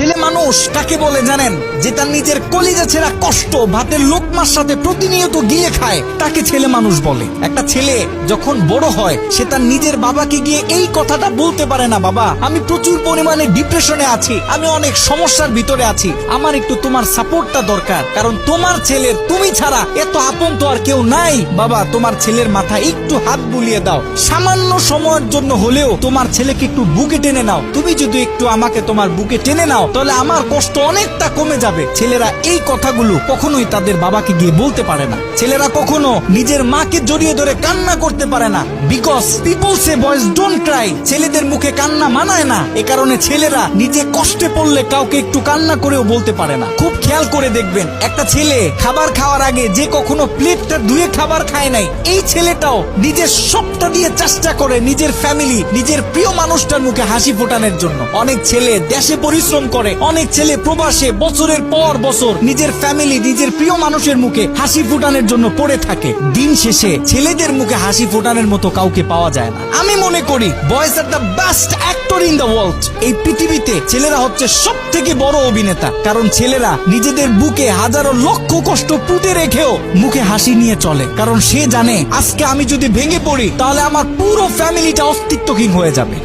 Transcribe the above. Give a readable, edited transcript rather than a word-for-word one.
ছেলে মানুষ কাকে বলে জানেন? যে তার নিজের কলিজা ছেঁড়া কষ্ট ভাতের লোকমার সাথে প্রতিনিয়ত গিয়ে খায়, তাকে ছেলে মানুষ বলে। একটা ছেলে যখন বড় হয় সে তার নিজের বাবাকে গিয়ে এই কথাটা বলতে পারে না, বাবা আমি প্রচুর পরিমাণে ডিপ্রেশনে আছি, আমি অনেক সমস্যার ভিতরে আছি, আমার একটু তোমার সাপোর্টটা দরকার, কারণ তোমার ছেলের তুমি ছাড়া এত আপন তো আর কেউ নাই। বাবা তোমার ছেলের মাথায় একটু হাত বুলিয়ে দাও, সামান্য সময়ের জন্য হলেও তোমার ছেলেকে একটু বুকে টেনে নাও। তুমি যদি একটু আমাকে তোমার বুকে টেনে নাও তাহলে আমার কষ্ট অনেকটা কমে যাবে। ছেলেরা এই কথাগুলো কখনোই তাদের বাবাকে গিয়ে বলতে পারে না। ছেলেরা কখনো নিজের মাকে জড়িয়ে ধরে কান্না করতে পারে না, because people say boys don't Cry. ছেলেদের মুখে কান্না মানায় না, এ কারণে ছেলেরা নিজে কষ্টে পড়লে কাউকে একটু কান্না করেও বলতে পারে না। খুব খেয়াল করে দেখবেন, একটা ছেলে খাবার খাওয়ার আগে যে কখনো প্লেটটা ধুয়ে খাবার খায় নাই, এই ছেলেটাও নিজের সবটা দিয়ে চেষ্টা করে নিজের ফ্যামিলি, নিজের প্রিয় মানুষটার মুখে হাসি ফোটানোর জন্য। অনেক ছেলে দেশে পরিশ্রম করে, অনেক ছেলে প্রবাসে বছরের পর বছর নিজের ফ্যামিলি, নিজের প্রিয় মানুষের মুখে হাসি ফোটানোর জন্য পড়ে থাকে। দিন শেষে ছেলেদের মুখে হাসি ফোটানোর মতো কাউকে পাওয়া যায় না। আমি মনে করি boys are the best actor in the world. এই পৃথিবীতে ছেলেরা হচ্ছে সব থেকে বড় অভিনেতা, কারণ ছেলেরা নিজেদের বুকে হাজারো লক্ষ কষ্ট পুঁতে রেখেও মুখে হাসি নিয়ে চলে, কারণ সে জানে আজকে আমি যদি ভেঙে পড়ি তাহলে আমার পুরো ফ্যামিলিটা অস্তিত্বহীন হয়ে যাবে।